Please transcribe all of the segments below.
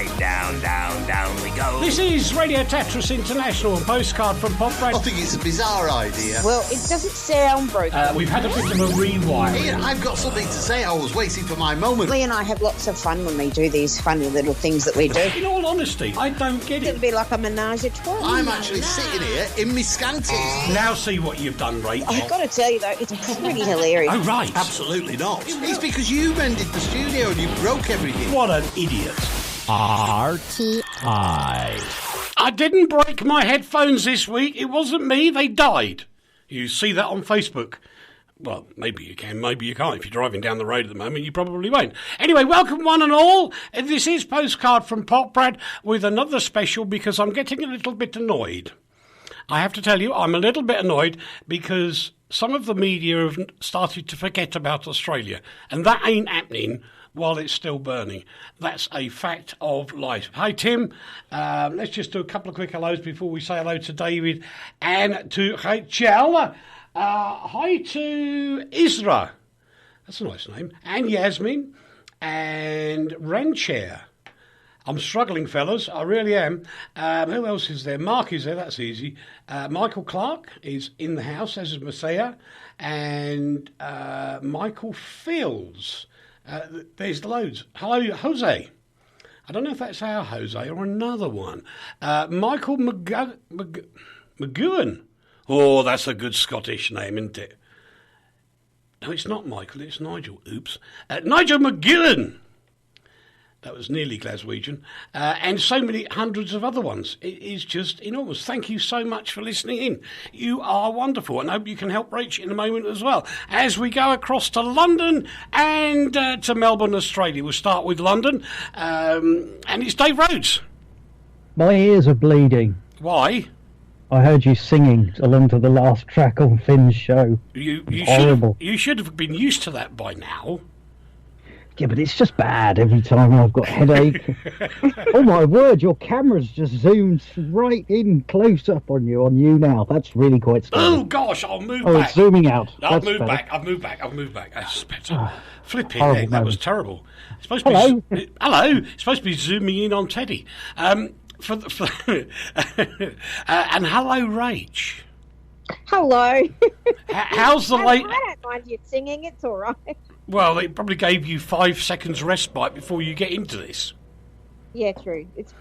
right, down, down, down we go. This is Radio Tetris International and Postcard from Poprad. I think it's a bizarre idea. Well, it doesn't sound broken. We've had a bit of a rewind. Ian, I've got something to say. I was waiting for my moment. Lee and I have lots of fun when we do these funny little things that we do. In all honesty, I don't get it. It'll be like a menage a trois. I'm actually sitting here in my scanties. Now see what you've done, Rach. I've got to tell you, though, it's pretty hilarious. Oh, right. Absolutely not. It's because you mended the studio and you broke everything. What an idiot. RTI. I didn't break my headphones this week. It wasn't me. They died. You see that on Facebook. Well, maybe you can, maybe you can't. If you're driving down the road at the moment, you probably won't. Anyway, welcome one and all. This is Postcard from Poprad with another special because I'm getting a little bit annoyed. I have to tell you, I'm a little bit annoyed because some of the media have started to forget about Australia, and that ain't happening while it's still burning. That's a fact of life. Hi, Tim. Let's just do a couple of quick hellos before we say hello to David and to Rachel. Hi to Isra. That's a nice name. And Yasmin and Rancher. I'm struggling, fellas. I really am. Who else is there? Mark is there. That's easy. Michael Clark is in the house, as is Messiah. And Michael Fields. There's loads. Hello, Jose. I don't know if that's our Jose or another one. Michael McGowan. Oh, that's a good Scottish name, isn't it? No, it's not Michael, it's Nigel. Oops. Nigel McGillen. That was nearly Glaswegian. And so many hundreds of other ones. It is just enormous. Thank you so much for listening in. You are wonderful. And I hope you can help Rach in a moment as well. As we go across to London and to Melbourne, Australia. We'll start with London. And it's Dave Rhodes. My ears are bleeding. Why? I heard you singing along to the last track on Finn's show. Horrible. You should have been used to that by now. Yeah, but it's just bad every time I've got a headache. Oh my word, your camera's just zoomed right in close up on you now. That's really quite scary. Oh gosh, I'll move back. Oh, it's zooming out. I've moved back. That's better. Flipping heck, that was terrible. It's supposed to Hello. Hello. It's supposed to be zooming in on Teddy. And hello, Rach. Hello. How's the late? I don't mind you singing. It's all right. Well, it probably gave you 5 seconds respite before you get into this. Yeah, true. It's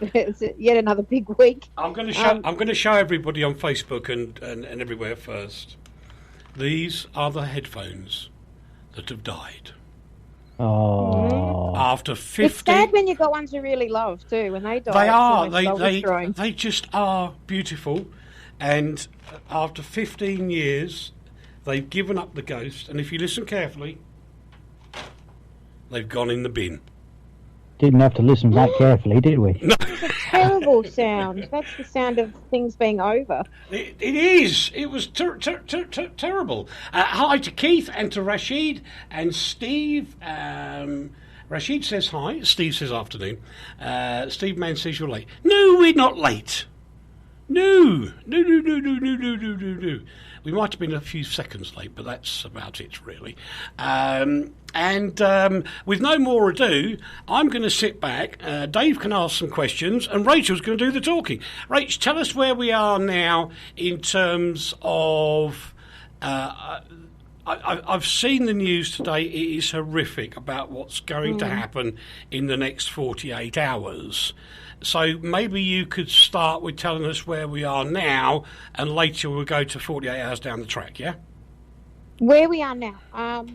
yet another big week. I'm going to show everybody on Facebook and everywhere first. These are the headphones that have died. Oh. After 50. It's sad when you've got ones you really love too. When they die, They just are beautiful. And after 15 years, they've given up the ghost. And if you listen carefully, they've gone in the bin. Didn't have to listen that carefully, did we? No. It's a terrible sound. That's the sound of things being over. It is. It was terrible. Hi to Keith and to Rashid and Steve. Rashid says hi. Steve says afternoon. Steve Mann says you're late. No, we're not late. No. We might have been a few seconds late, but that's about it, really. And with no more ado, I'm going to sit back. Dave can ask some questions, and Rachel's going to do the talking. Rach, tell us where we are now in terms of... I've seen the news today. It is horrific about what's going to happen in the next 48 hours. So maybe you could start with telling us where we are now, and later we'll go to 48 hours down the track, yeah? Where we are now.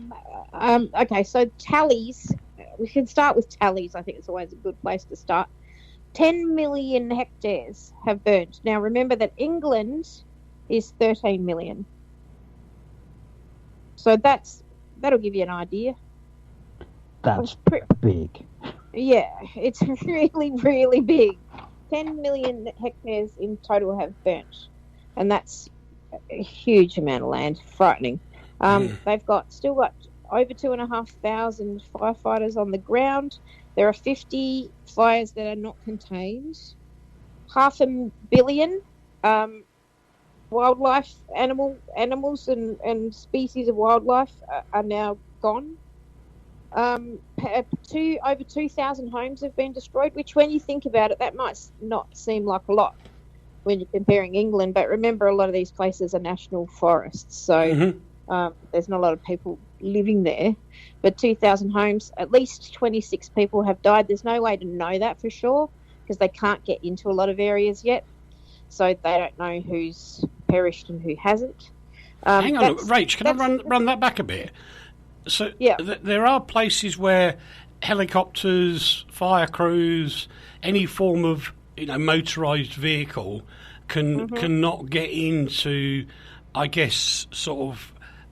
Okay, so tallies. We can start with tallies. I think it's always a good place to start. 10 million hectares have burnt. Now, remember that England is 13 million. So that'll give you an idea. That's big. Yeah, it's really, really big. 10 million hectares in total have burnt. And that's a huge amount of land. Frightening. They've still got over 2,500 firefighters on the ground. There are 50 fires that are not contained. 500 million wildlife, animals and species of wildlife are now gone. over 2,000 homes have been destroyed, which when you think about it, that might not seem like a lot when you're comparing England. But remember, a lot of these places are national forests, so there's not a lot of people living there. But 2,000 homes, at least 26 people have died. There's no way to know that for sure because they can't get into a lot of areas yet. So they don't know who's perished and who hasn't. Hang on, Rach, can I run that back a bit? So there are places where helicopters, fire crews, any form of motorised vehicle cannot get into, I guess, sort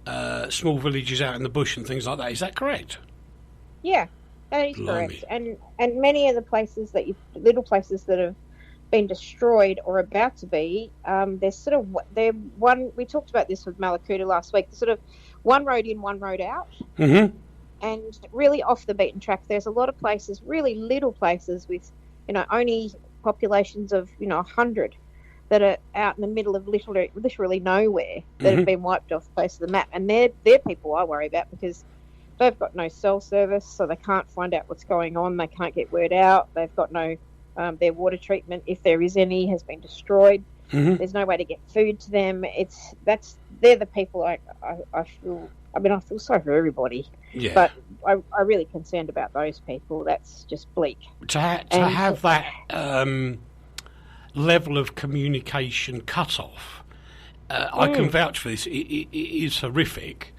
of small villages out in the bush and things like that. Is that correct? Yeah, that is correct. And many of the places little places that have been destroyed or about to be, they're one. We talked about this with Malakuta last week. Sort of one road in, one road out, and really off the beaten track. There's a lot of places, really little places with, only populations of 100 that are out in the middle of literally nowhere that have been wiped off the face of the map. And they're people I worry about because they've got no cell service, so they can't find out what's going on. They can't get word out. They've got no their water treatment, if there is any, has been destroyed. There's no way to get food to them. They're the people I feel. I mean, I feel sorry for everybody, but I'm really concerned about those people. That's just bleak. To have that level of communication cut off, I can vouch for this. It is horrific.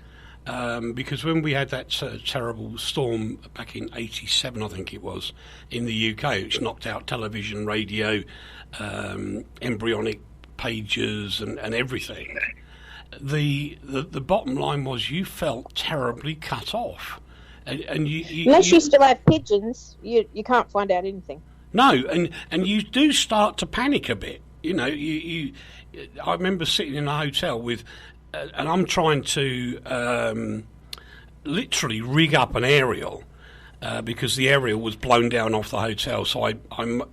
Because when we had that terrible storm back in '87, I think it was, in the UK, which knocked out television, radio, embryonic pages and everything, the bottom line was you felt terribly cut off. And unless you still have pigeons, you can't find out anything. No, and you do start to panic a bit. I remember sitting in a hotel with... and I'm trying to literally rig up an aerial because the aerial was blown down off the hotel. So I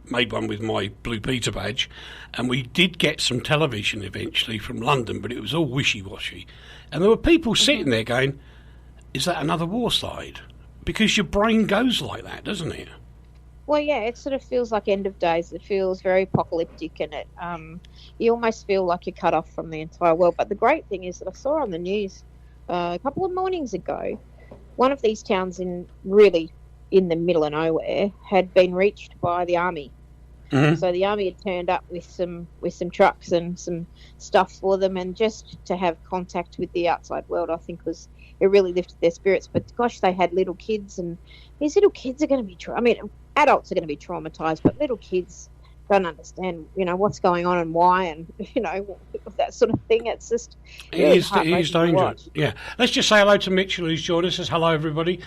made one with my Blue Peter badge, and we did get some television eventually from London, but it was all wishy-washy. And there were people sitting there going, is that another war side? Because your brain goes like that, doesn't it? Well, yeah, it sort of feels like end of days. It feels very apocalyptic, and you almost feel like you're cut off from the entire world. But the great thing is that I saw on the news a couple of mornings ago, one of these towns really in the middle of nowhere had been reached by the army. So the army had turned up with some trucks and some stuff for them, and just to have contact with the outside world, I think it really lifted their spirits. But gosh, they had little kids, and these little kids are going to be adults are going to be traumatized, but little kids don't understand, what's going on and why, and that sort of thing. It's just really it is dangerous. Yeah, let's just say hello to Mitchell, who's joined us. Says hello, everybody.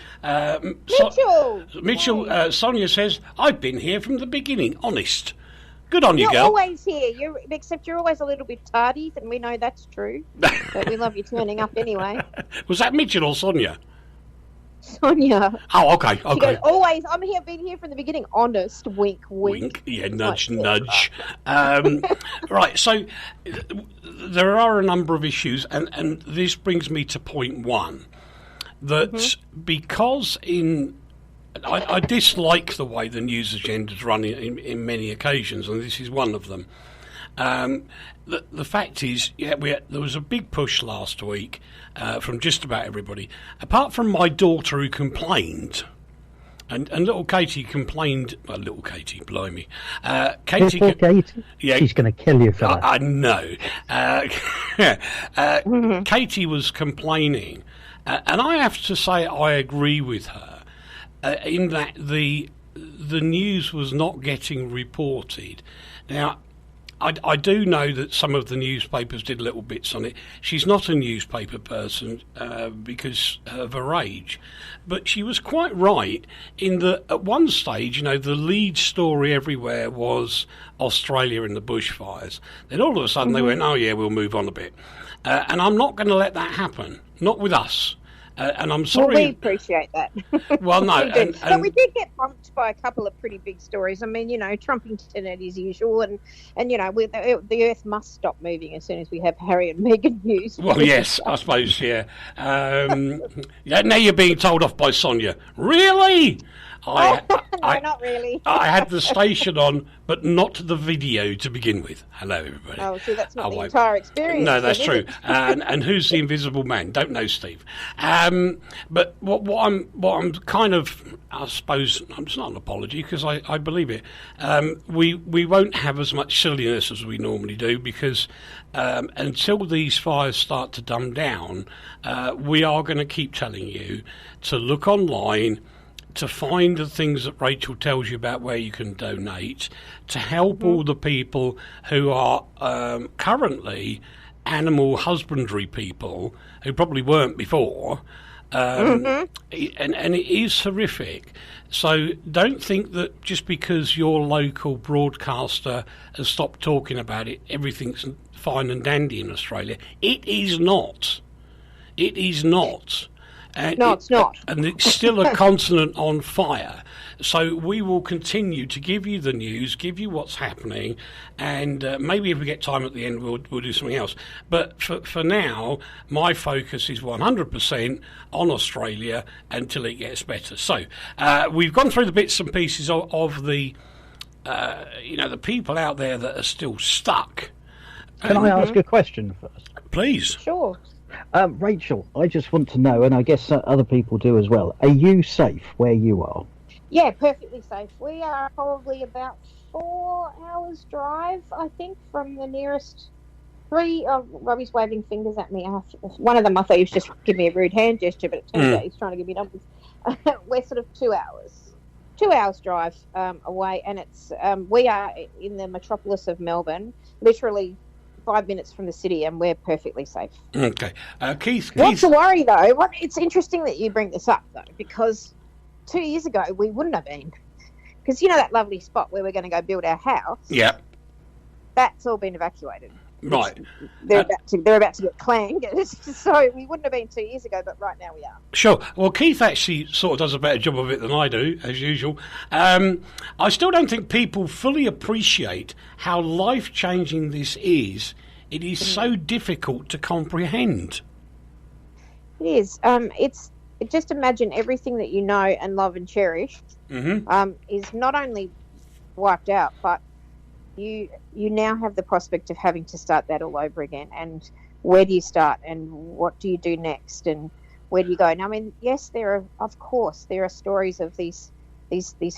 Mitchell. Sonia says I've been here from the beginning. Honest. Good on you, girl. You're always here. Except you're always a little bit tardy, and we know that's true. But we love you turning up anyway. Was that Mitchell or Sonia? Sonia. Oh, okay. She goes, always, been here from the beginning. Honest, wink, wink. Wink, yeah, nudge, nudge. Right, so there are a number of issues, and this brings me to point one, that because I dislike the way the news agendas run in many occasions, and this is one of them. The fact is, there was a big push last week from just about everybody, apart from my daughter who complained. And little Katie complained. Well, little Katie, blimey. Katie. Yeah, she's going to kill you for that. I know. Katie was complaining, and I have to say I agree with her in that the news was not getting reported. Now, I do know that some of the newspapers did little bits on it. She's not a newspaper person because of her age. But she was quite right in that at one stage, the lead story everywhere was Australia and the bushfires. Then all of a sudden they went, oh yeah, we'll move on a bit. And I'm not going to let that happen. Not with us. And I'm Well, sorry. we appreciate that. Well, no, We do. But and we did get bumped by a couple of pretty big stories. I mean, Trumpington as usual, and the Earth must stop moving as soon as we have Harry and Meghan news. well, yes, I suppose, yeah. Yeah. Now you're being told off by Sonia. Really? No, not really. I had the station on, but not the video to begin with. Hello, everybody. Oh, see, that's not I the won't. entire experience. No, that's is true. it? And who's the invisible man? Don't know, Steve. But what I'm kind of, I suppose, it's not an apology because I believe it. We won't have as much silliness as we normally do because until these fires start to dumb down, we are going to keep telling you to look online, to find the things that Rachel tells you about where you can donate, to help all the people who are currently animal husbandry people who probably weren't before. And it is horrific. So don't think that just because your local broadcaster has stopped talking about it, everything's fine and dandy in Australia. It is not. It is not. No, it's not. And it's still a continent on fire. So we will continue to give you the news, give you what's happening, and maybe if we get time at the end, we'll do something else. But for now, my focus is 100% on Australia until it gets better. So we've gone through the bits and pieces of the, the people out there that are still stuck. Can I ask a question first? Please. Sure. Rachel, I just want to know, and I guess other people do as well, are you safe where you are? Yeah, perfectly safe. We are probably about 4 hours drive, I think, from the nearest three. Oh, Robbie's waving fingers at me. One of them I thought he was just giving me a rude hand gesture, but it turns out he's trying to give me numbers. We're sort of 2 hours. 2 hours drive away, and it's we are in the metropolis of Melbourne, literally 5 minutes from the city, and we're perfectly safe. Okay. Keith. Not to worry, though. It's interesting that you bring this up, though, because 2 years ago we wouldn't have been. Because that lovely spot where we're going to go build our house? Yeah. That's all been evacuated. Right. They're about to get clanged. So we wouldn't have been 2 years ago, but right now we are. Sure. Well, Keith actually sort of does a better job of it than I do, as usual. I still don't think people fully appreciate how life-changing this is. It is so difficult to comprehend. It is. Just imagine everything that you know and love and cherish is not only wiped out, but you now have the prospect of having to start that all over again. And where do you start, and what do you do next, and where do you go? And I mean, yes, there are stories of these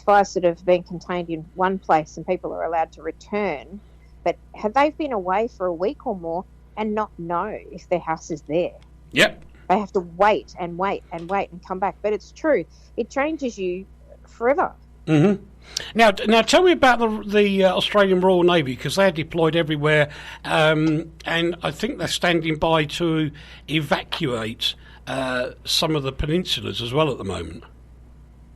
fires that have been contained in one place, and people are allowed to return. But have they been away for a week or more and not know if their house is there? Yep. They have to wait and wait and wait and come back. But it's true; it changes you forever. Mm-hmm. Now tell me about the Australian Royal Navy, because they're deployed everywhere, and I think they're standing by to evacuate some of the peninsulas as well at the moment.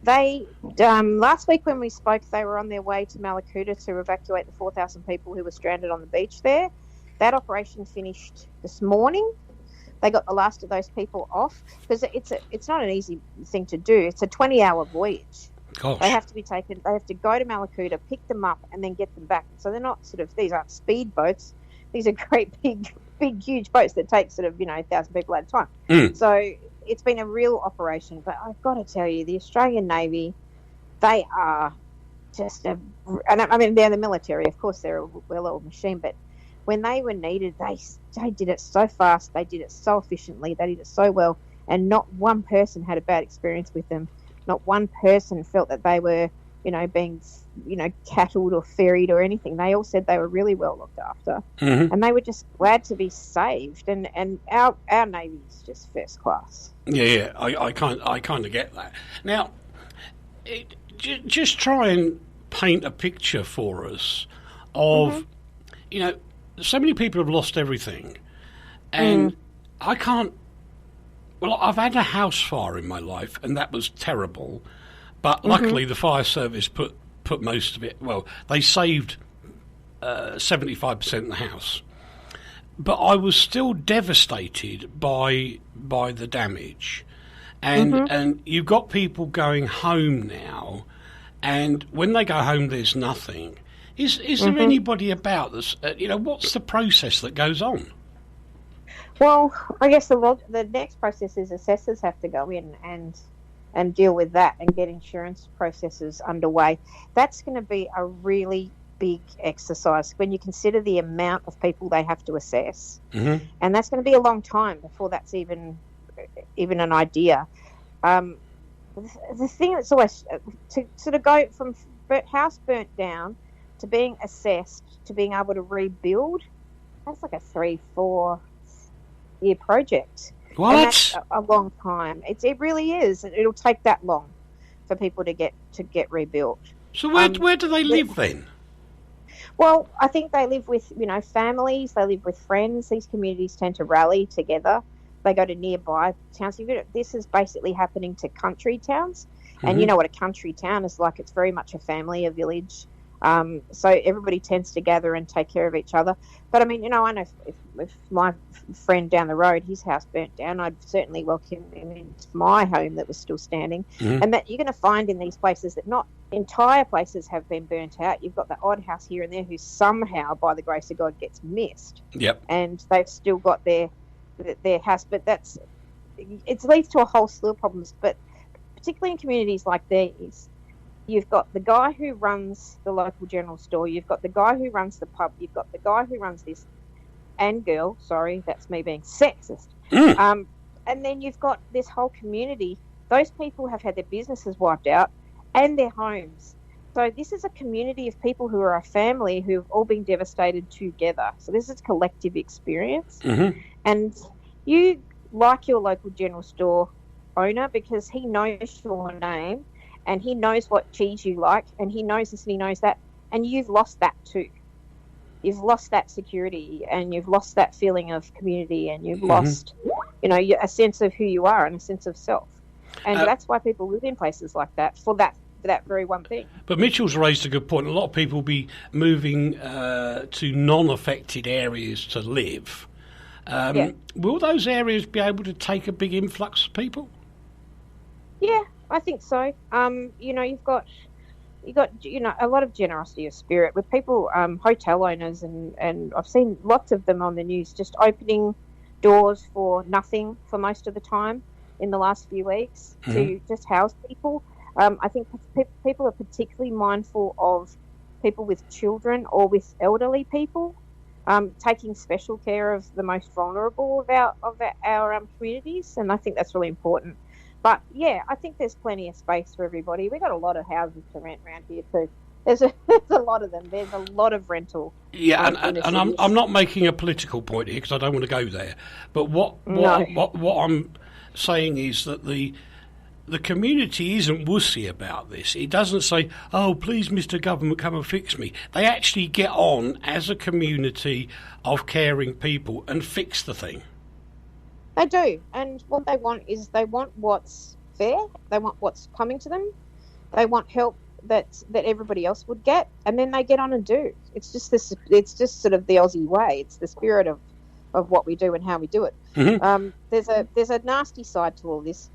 They last week when we spoke, they were on their way to Malakuta to evacuate the 4,000 people who were stranded on the beach there. That operation finished this morning. They got the last of those people off, because it's not an easy thing to do. It's a 20-hour voyage. Gosh. They have to be taken. They have to go to Malakuta, pick them up, and then get them back. So they're not these aren't speed boats. These are great big, huge boats that take 1,000 people at a time. So it's been a real operation. But I've got to tell you, the Australian Navy, they are just and I mean, they're the military. Of course, they're a well-oiled machine. But when they were needed, they did it so fast. They did it so efficiently. They did it so well, and not one person had a bad experience with them. Not one person felt that they were, being, cattled or ferried or anything. They all said they were really well looked after, and they were just glad to be saved. And our Navy is just first class. Yeah, I kind of get that. Now, just try and paint a picture for us of, so many people have lost everything, and I can't. Well, I've had a house fire in my life, and that was terrible. But luckily, the fire service put most of it. Well, they saved 75% of the house. But I was still devastated by the damage. and you've got people going home now, and when they go home, there's nothing. Is there anybody about this? What's the process that goes on? Well, I guess the next process is assessors have to go in and deal with that and get insurance processes underway. That's going to be a really big exercise when you consider the amount of people they have to assess, and that's going to be a long time before that's even an idea. The thing that's always to sort of go from house burnt down to being assessed to being able to rebuild, that's like a 3-4 year project. What? And that's a long time. It really is. It'll take that long for people to get rebuilt. So where do they live then? Well, I think they live with families. They live with friends. These communities tend to rally together. They go to nearby towns. This is basically happening to country towns, and you know what a country town is like. It's very much a family, a village. So everybody tends to gather and take care of each other. But I mean, I know if my friend down the road, his house burnt down, I'd certainly welcome him into my home that was still standing. And that you're going to find in these places that not entire places have been burnt out. You've got the odd house here and there who somehow, by the grace of God, gets missed. Yep. And they've still got their house, but it leads to a whole slew of problems. But particularly in communities like these, you've got the guy who runs the local general store, you've got the guy who runs the pub, you've got the guy who runs this, and girl, sorry, that's me being sexist. And then you've got this whole community. Those people have had their businesses wiped out and their homes. So this is a community of people who are a family who've all been devastated together. So this is collective experience. And you like your local general store owner because he knows your name and he knows what cheese you like and he knows this and he knows that. And you've lost that too. You've lost that security and you've lost that feeling of community and you've lost, a sense of who you are and a sense of self. And that's why people live in places like that, for that very one thing. But Mitchell's raised a good point. A lot of people will be moving to non-affected areas to live. Will those areas be able to take a big influx of people? Yeah, I think so. You've got a lot of generosity of spirit with people, hotel owners, and I've seen lots of them on the news just opening doors for nothing for most of the time in the last few weeks to just house people. I think people are particularly mindful of people with children or with elderly people, taking special care of the most vulnerable of our communities, and I think that's really important. But yeah, I think there's plenty of space for everybody. We've got a lot of houses to rent around here too. There's a lot of them. There's a lot of rental. Yeah, and I'm not making a political point here because I don't want to go there. But what I'm saying is that the community isn't wussy about this. It doesn't say, "Oh, please, Mr. Government, come and fix me." They actually get on as a community of caring people and fix the thing. They do, and what they want is what's fair. They want what's coming to them. They want help that everybody else would get, and then they get on and do. It's just this. It's just sort of the Aussie way. It's the spirit of what we do and how we do it. There's a nasty side to all this.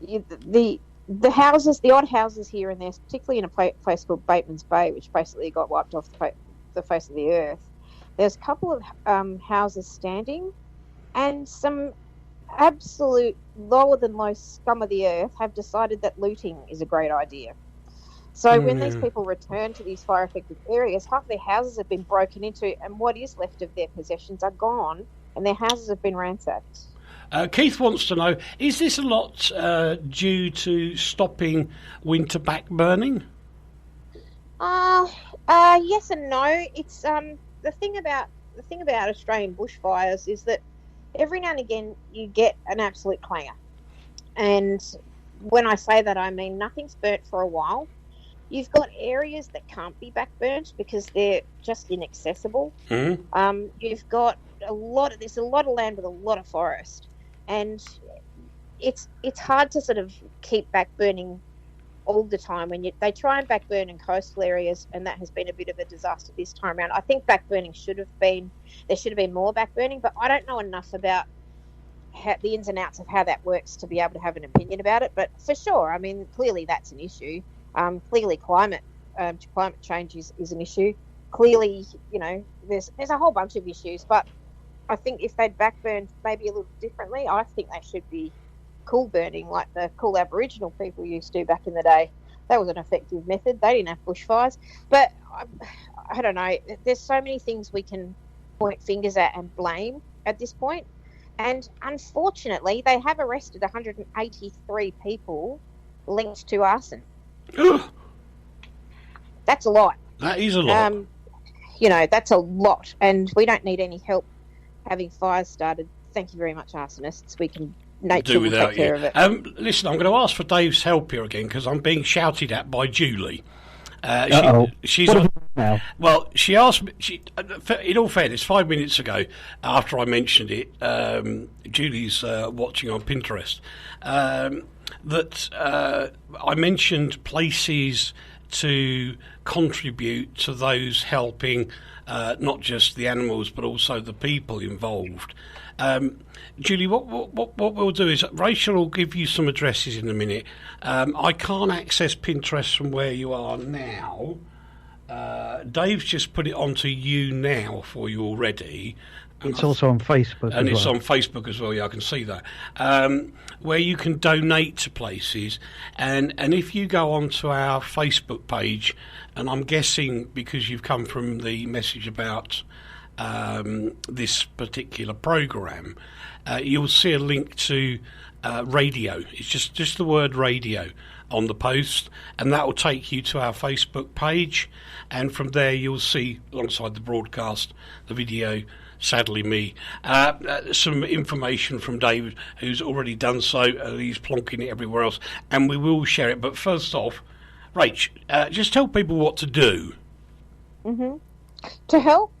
The houses, the odd houses here and there, particularly in a place called Bateman's Bay, which basically got wiped off the face of the earth. There's a couple of houses standing, and some absolute lower than low scum of the earth have decided that looting is a great idea. So when these people return to these fire-affected areas, half their houses have been broken into, and what is left of their possessions are gone, and their houses have been ransacked. Keith wants to know, is this a lot due to stopping winter backburning? Yes and no. It's the thing about Australian bushfires is that every now and again you get an absolute clanger. And when I say that, I mean nothing's burnt for a while. You've got areas that can't be backburnt because they're just inaccessible. You've got there's a lot of land with a lot of forest. And it's hard to sort of keep backburning all the time when they try and backburn in coastal areas, and that has been a bit of a disaster this time around. I think backburning there should have been more backburning, but I don't know enough about the ins and outs of how that works to be able to have an opinion about it. But for sure, I mean, clearly that's an issue. Clearly climate change is an issue. Clearly, there's a whole bunch of issues. But I think if they'd backburned maybe a little differently, I think they should be cool burning like the cool Aboriginal people used to back in the day. That was an effective method. They didn't have bushfires. But I don't know. There's so many things we can point fingers at and blame at this point. And unfortunately, they have arrested 183 people linked to arson. That's a lot. That is a lot. That's a lot. And we don't need any help having fires started. Thank you very much, arsonists. We can... Nature will take care of it. Listen, I'm going to ask for Dave's help here again because I'm being shouted at by Julie. She's on, well, she asked me, in all fairness, 5 minutes ago, after I mentioned it, Julie's watching on Pinterest, that I mentioned places to contribute to those helping not just the animals but also the people involved. Julie, what we'll do is Rachel will give you some addresses in a minute. I can't access Pinterest from where you are now. Dave's just put it onto you now for you already. It's also on Facebook and as it's well. on Facebook as well, yeah, I can see that. Where you can donate to places. And if you go onto our Facebook page, and I'm guessing because you've come from the message about this particular programme, you'll see a link to radio. It's just the word radio on the post, and that will take you to our Facebook page. And from there, you'll see, alongside the broadcast, the video, sadly me, some information from David, who's already done so, and he's plonking it everywhere else, and we will share it. But first off, Rach, just tell people what to do. To help?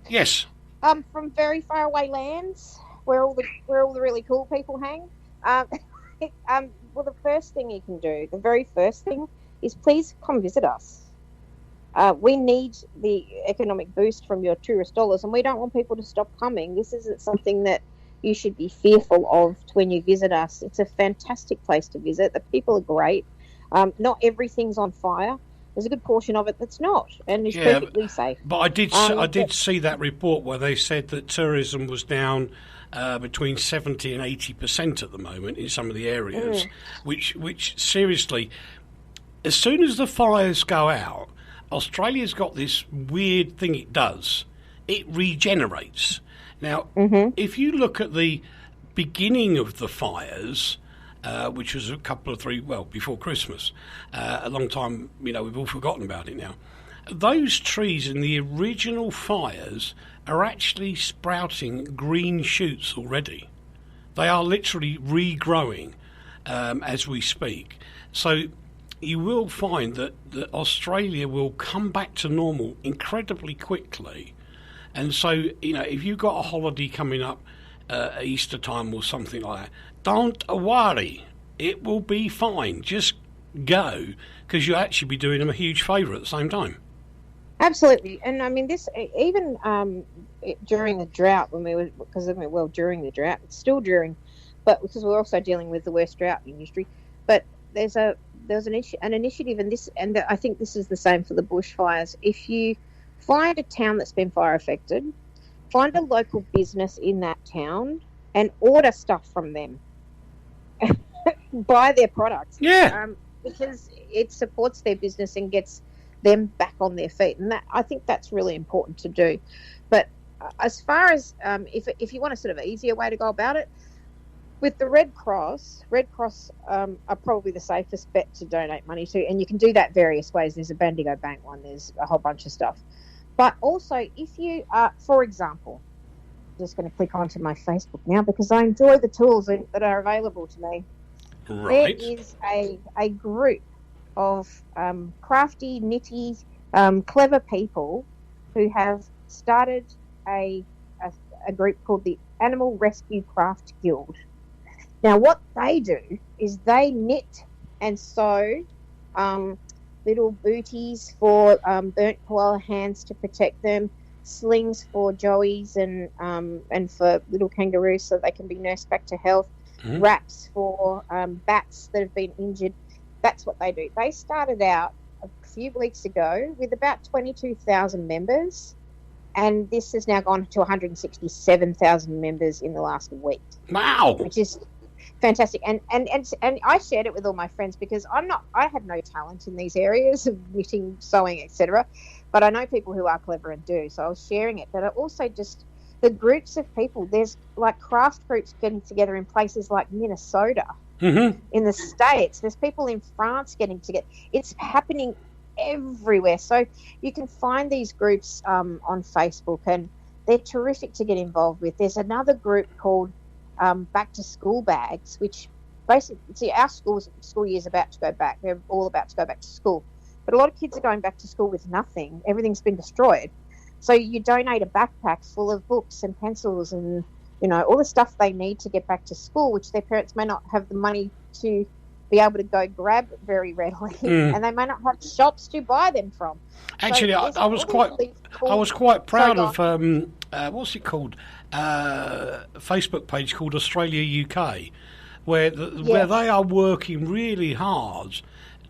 Yes. From very far away lands, where all the really cool people hang. Well, the first thing you can do, the very first thing, is please come visit us. We need the economic boost from your tourist dollars, and we don't want people to stop coming. This isn't something that you should be fearful of when you visit us. It's a fantastic place to visit. The people are great. Not everything's on fire. There's a good portion of it that's not, and is perfectly safe. But I did see that report where they said that tourism was down between 70 and 80% at the moment in some of the areas, which seriously, as soon as the fires go out, Australia's got this weird thing it does. It regenerates. Now, if you look at the beginning of the fires, which was before Christmas, a long time, we've all forgotten about it now. Those trees in the original fires are actually sprouting green shoots already. They are literally regrowing as we speak. So you will find that Australia will come back to normal incredibly quickly. And so, if you've got a holiday coming up, Easter time or something like that, don't worry. It will be fine. Just go, because you'll actually be doing them a huge favour at the same time. Absolutely. And I mean, this, even during the drought, during the drought, it's still during, but because we're also dealing with the worst drought in history. But there's an initiative, and I think this is the same for the bushfires. If you find a town that's been fire affected, find a local business in that town and order stuff from them. Buy their products. Yeah. Because it supports their business and gets them back on their feet. And I think that's really important to do. But as far as if you want a sort of easier way to go about it, with the Red Cross are probably the safest bet to donate money to, and you can do that various ways. There's a Bendigo Bank one, there's a whole bunch of stuff. But also, if you are, for example, I'm just going to click onto my Facebook now because I enjoy the tools that are available to me. Right. There is a group of crafty, nitty, clever people who have started a group called the Animal Rescue Craft Guild. Now, what they do is they knit and sew little booties for burnt koala hands to protect them. slings for joeys and for little kangaroos so they can be nursed back to health. Wraps for bats that have been injured. That's what they do. They started out a few weeks ago with about 22,000 members, and this has now gone to 167,000 members in the last week. Wow, which is fantastic. And I shared it with all my friends because I have no talent in these areas of knitting, sewing, etc. But I know people who are clever and do. So I was sharing it. But I also just the groups of people. There's like craft groups getting together in places like Minnesota, in the States. There's people in France getting together. It's happening everywhere. So you can find these groups on Facebook, and they're terrific to get involved with. There's another group called Back to School Bags, which basically, our school year's about to go back. They're all about to go back to school. But a lot of kids are going back to school with nothing. Everything's been destroyed. So you donate a backpack full of books and pencils and, all the stuff they need to get back to school, which their parents may not have the money to be able to go grab very readily, and they may not have shops to buy them from. Actually, so I was quite proud of what's it called? Facebook page called Australia UK, where they are working really hard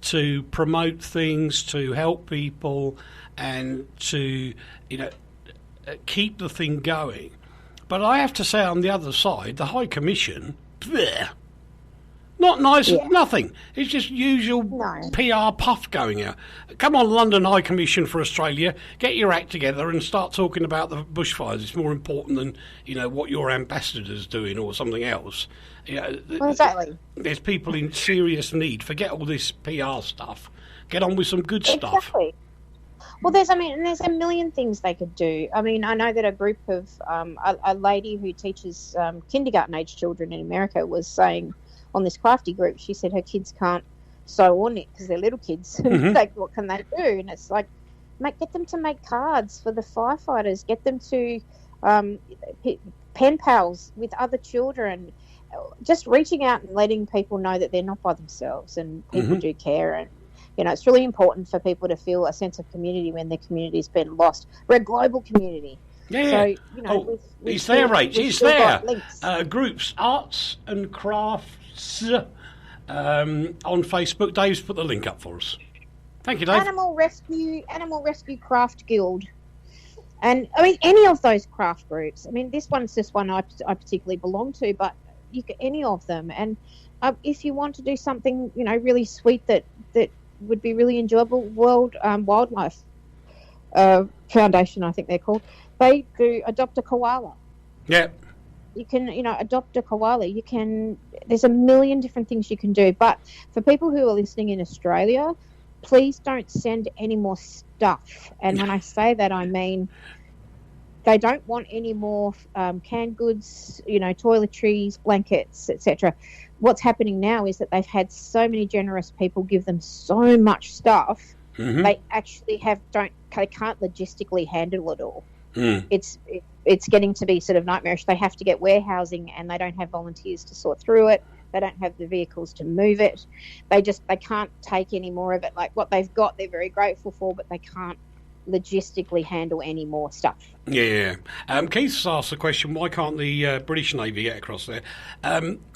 to promote things, to help people, and to keep the thing going. But I have to say, on the other side, the High Commission, bleh, not nice, nothing. It's just usual PR puff going out. Come on, London High Commission for Australia, get your act together and start talking about the bushfires. It's more important than what your ambassador's doing or something else. Well, exactly. There's people in serious need. Forget all this PR stuff. Get on with some good stuff. Exactly. Well, there's a million things they could do. I mean, I know that a group of a lady who teaches kindergarten-age children in America was saying on this crafty group, she said her kids can't sew or knit because they're little kids. Like, what can they do? And it's like, get them to make cards for the firefighters. Get them to pen pals with other children. Just reaching out and letting people know that they're not by themselves and people do care. And it's really important for people to feel a sense of community when their community's been lost. We're a global community. Yeah. So, it's there, Rach. It's there. Groups, arts and crafts on Facebook. Dave's put the link up for us. Thank you, Dave. Animal Rescue Craft Guild. And, any of those craft groups. This one's just one I particularly belong to, but any of them. And if you want to do something, really sweet that would be really enjoyable, World Wildlife Foundation, I think they're called. They do adopt a koala. Yeah. You can, adopt a koala. There's a million different things you can do. But for people who are listening in Australia, please don't send any more stuff. And when I say that, I mean they don't want any more canned goods, toiletries, blankets, etc. What's happening now is that they've had so many generous people give them so much stuff, they actually they can't logistically handle it all. It's getting to be sort of nightmarish. They have to get warehousing, and they don't have volunteers to sort through it. They don't have the vehicles to move it. They can't take any more of it. Like what they've got, they're very grateful for, but they can't logistically handle any more stuff. Yeah. Keith's asked the question, why can't the British Navy get across there?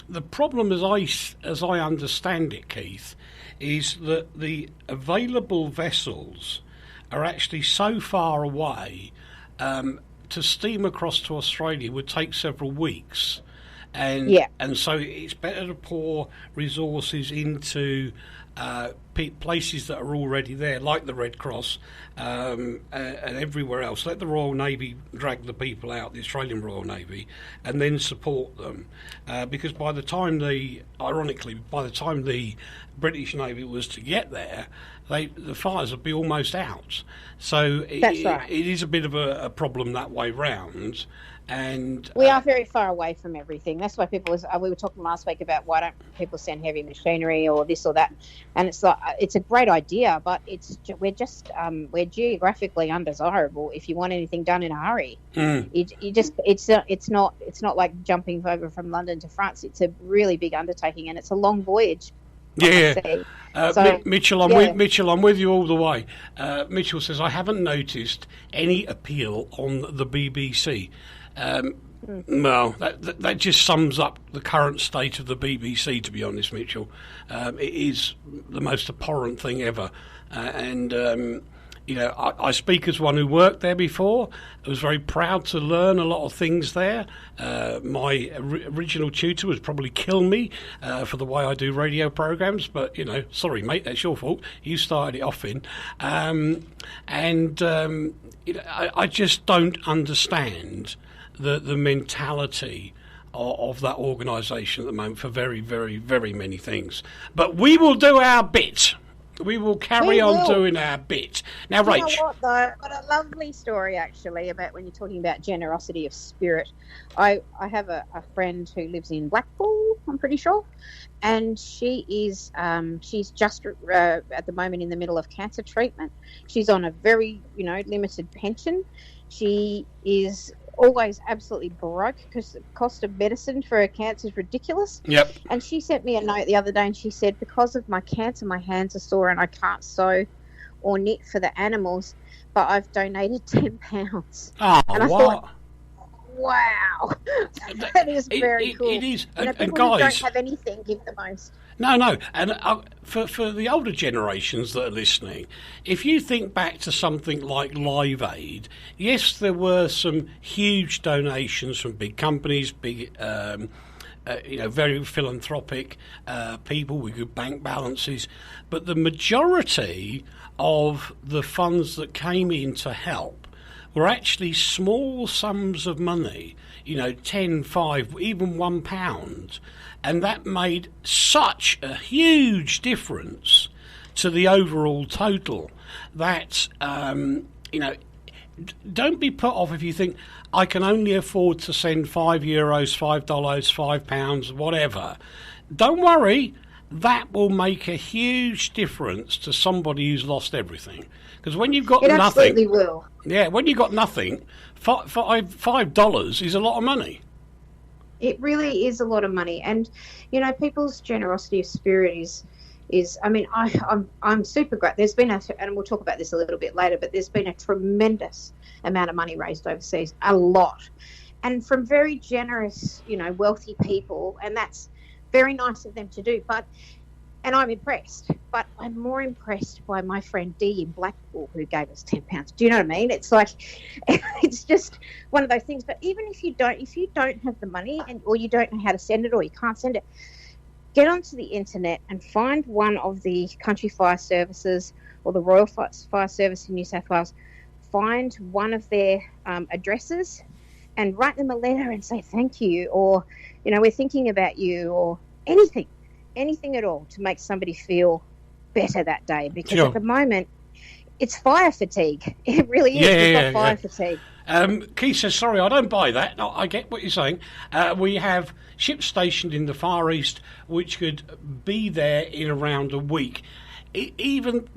The problem, as I understand it, Keith, is that the available vessels are actually so far away. To steam across to Australia would take several weeks, and so it's better to pour resources into places that are already there, like the Red Cross and everywhere else. Let the Royal Navy drag the people out, the Australian Royal Navy, and then support them. Because by the time the British Navy was to get there, the fires would be almost out. So it is a bit of a problem that way round. And we are very far away from everything. That's why we were talking last week about why don't people send heavy machinery or this or that, and it's like it's a great idea, but we're geographically undesirable. If you want anything done in a hurry, it's not like jumping over from London to France. It's a really big undertaking, and it's a long voyage. sea. Mitchell, I'm with you all the way. Mitchell says, I haven't noticed any appeal on the BBC. Well, that just sums up the current state of the BBC, to be honest, Mitchell. It is the most abhorrent thing ever. I speak as one who worked there before. I was very proud to learn a lot of things there. My original tutor would probably kill me for the way I do radio programmes, but, sorry, mate, that's your fault. You started it off in. I just don't understand the mentality of that organisation at the moment for very, very, very many things. But we will do our bit. We will carry on doing our bit. Now, Rach. You know what, though? I've got a lovely story, actually, about when you're talking about generosity of spirit. I have a friend who lives in Blackpool, I'm pretty sure, and she's just at the moment in the middle of cancer treatment. She's on a very, limited pension. She is always absolutely broke because the cost of medicine for her cancer is ridiculous. Yep. And she sent me a note the other day and she said, because of my cancer, my hands are sore and I can't sew or knit for the animals, but I've donated £10. Oh, and I thought, wow, that is very cool. It is. People and who guys, don't have anything give the most. No. And for the older generations that are listening, if you think back to something like Live Aid, yes, there were some huge donations from big companies, big, very philanthropic people with good bank balances, but the majority of the funds that came in to help were actually small sums of money, 10, 5, even £1. And that made such a huge difference to the overall total that, don't be put off if you think, I can only afford to send €5, $5, £5, whatever. Don't worry, that will make a huge difference to somebody who's lost everything. Because when you've got nothing... It nothing... absolutely will. Yeah, when you've got nothing, $5 is a lot of money. It really is a lot of money, and people's generosity of spirit is. I mean, I'm super great. There's been and we'll talk about this a little bit later, but there's been a tremendous amount of money raised overseas, a lot, and from very generous, wealthy people, and that's very nice of them to do. And I'm impressed, but I'm more impressed by my friend Dee in Blackpool who gave us £10. Do you know what I mean? It's like, it's just one of those things. But even if you don't have the money or you don't know how to send it or you can't send it, get onto the internet and find one of the country fire services or the Royal Fire Service in New South Wales. Find one of their addresses and write them a letter and say thank you, or we're thinking about you, or anything at all to make somebody feel better that day, because at the moment it's fire fatigue. It really is. We've got fire fatigue. Keith says, sorry, I don't buy that. No, I get what you're saying. We have ships stationed in the Far East which could be there in around a week. Even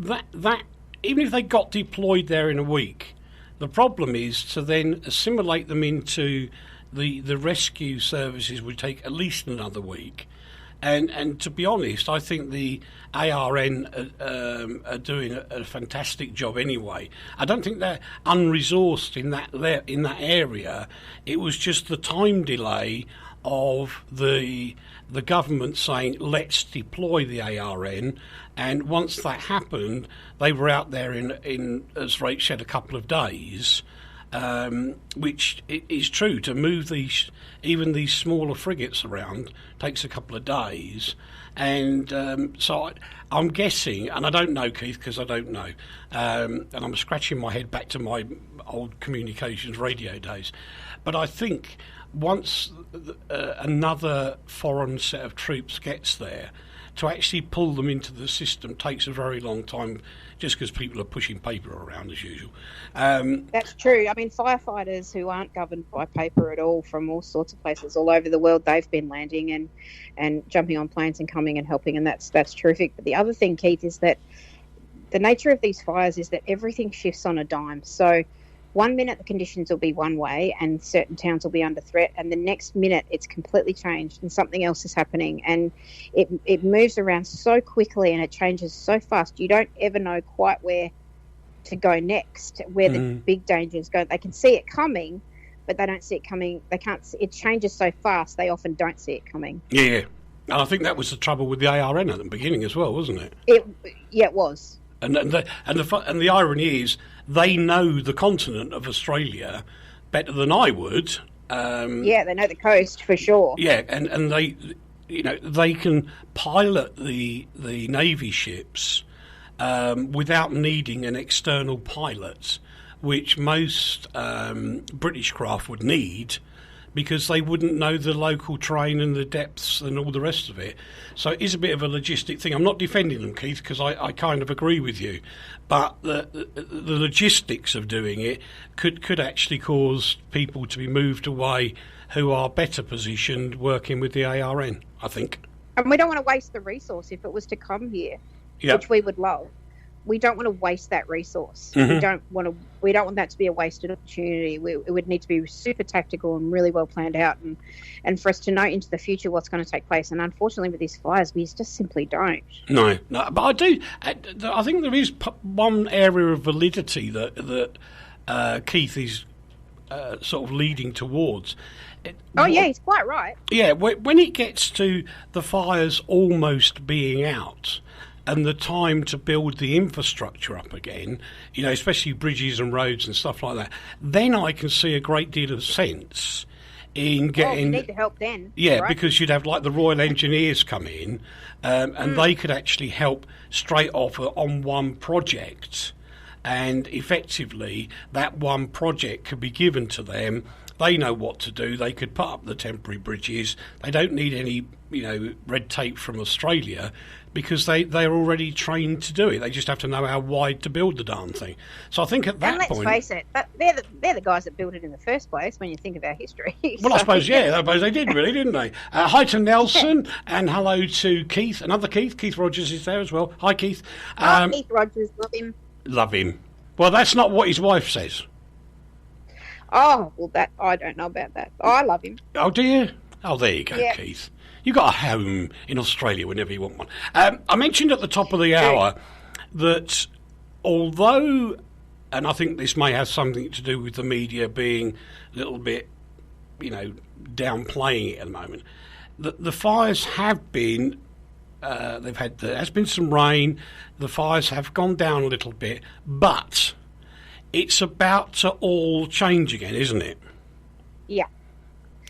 if they got deployed there in a week, the problem is to then assimilate them into the rescue services would take at least another week. And to be honest, I think the ARN are doing a fantastic job anyway. I don't think they're unresourced in that area. It was just the time delay of the government saying, let's deploy the ARN. And once that happened, they were out there in as Rach said, a couple of days. Which is true. To move even these smaller frigates around takes a couple of days, and so I'm guessing, and I don't know, Keith, because I don't know, and I'm scratching my head back to my old communications radio days, but I think once another foreign set of troops gets there, to actually pull them into the system takes a very long time, just because people are pushing paper around as usual. That's true. I mean, firefighters who aren't governed by paper at all from all sorts of places all over the world, they've been landing and jumping on planes and coming and helping, and that's terrific. But the other thing, Keith, is that the nature of these fires is that everything shifts on a dime. So 1 minute the conditions will be one way and certain towns will be under threat, and the next minute it's completely changed and something else is happening, and it moves around so quickly and it changes so fast. You don't ever know quite where to go next, where the big dangers go. They can see it coming, but they don't see it coming. They can't see, it changes so fast they often don't see it coming. Yeah. And I think that was the trouble with the ARN at the beginning as well, wasn't it? It was. And the irony is, they know the continent of Australia better than I would. Yeah, they know the coast for sure. Yeah, and they, they can pilot the Navy ships without needing an external pilot, which most British craft would need, because they wouldn't know the local terrain and the depths and all the rest of it. So it is a bit of a logistic thing. I'm not defending them, Keith, because I kind of agree with you. But the logistics of doing it could actually cause people to be moved away who are better positioned working with the ARN, I think. And we don't want to waste the resource if it was to come here, which we would love. We don't want to waste that resource. We don't want that to be a wasted opportunity. It would need to be super tactical and really well planned out, and for us to know into the future what's going to take place. And unfortunately, with these fires, we just simply don't. No, but I do. I think there is one area of validity that Keith is sort of leading towards. Yeah, he's quite right. Yeah, when it gets to the fires almost being out, and the time to build the infrastructure up again, especially bridges and roads and stuff like that, then I can see a great deal of sense in getting... you need the help then. Yeah, right? Because you'd have like the Royal Engineers come in, and they could actually help straight off on one project, and effectively that one project could be given to them. They know what to do. They could put up the temporary bridges. They don't need any, red tape from Australia, because they're already trained to do it. They just have to know how wide to build the darn thing. So I think at that point... And let's face it, they're the guys that built it in the first place when you think of our history. Well, I suppose they did really, didn't they? Hi to Nelson, and hello to Keith. Another Keith Rogers is there as well. Hi, Keith. Keith Rogers, love him. Love him. Well, that's not what his wife says. Oh, well, that I don't know about that. Oh, I love him. Oh, do you? Oh, there you go, yeah. Keith. You got a home in Australia whenever you want one. I mentioned at the top of the hour that although, and I think this may have something to do with the media being a little bit, downplaying it at the moment, the fires have been, there has been some rain, the fires have gone down a little bit, but it's about to all change again, isn't it? Yeah.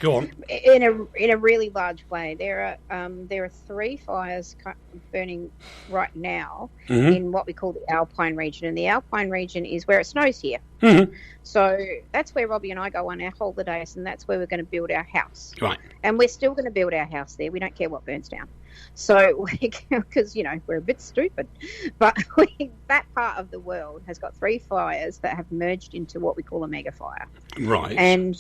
Go on. In a really large way. There are 3 fires burning right now in what we call the Alpine region, and the Alpine region is where it snows here. So that's where Robbie and I go on our holidays, and that's where we're going to build our house. Right. And we're still going to build our house there. We don't care what burns down. So, because we're a bit stupid, but that part of the world has got 3 fires that have merged into what we call a mega fire. Right. And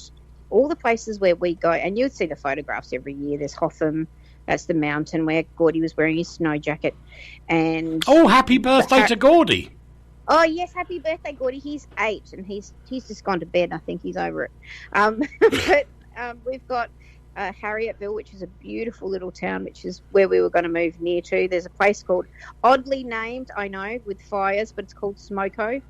all the places where we go, and you'd see the photographs every year. There's Hotham, that's the mountain where Gordy was wearing his snow jacket. And happy birthday to Gordy! Oh yes, happy birthday, Gordy. He's 8, and he's just gone to bed. I think he's over it. But we've got Harrietville, which is a beautiful little town, which is where we were going to move near to. There's a place called, oddly named, I know, with fires, but it's called Smoko.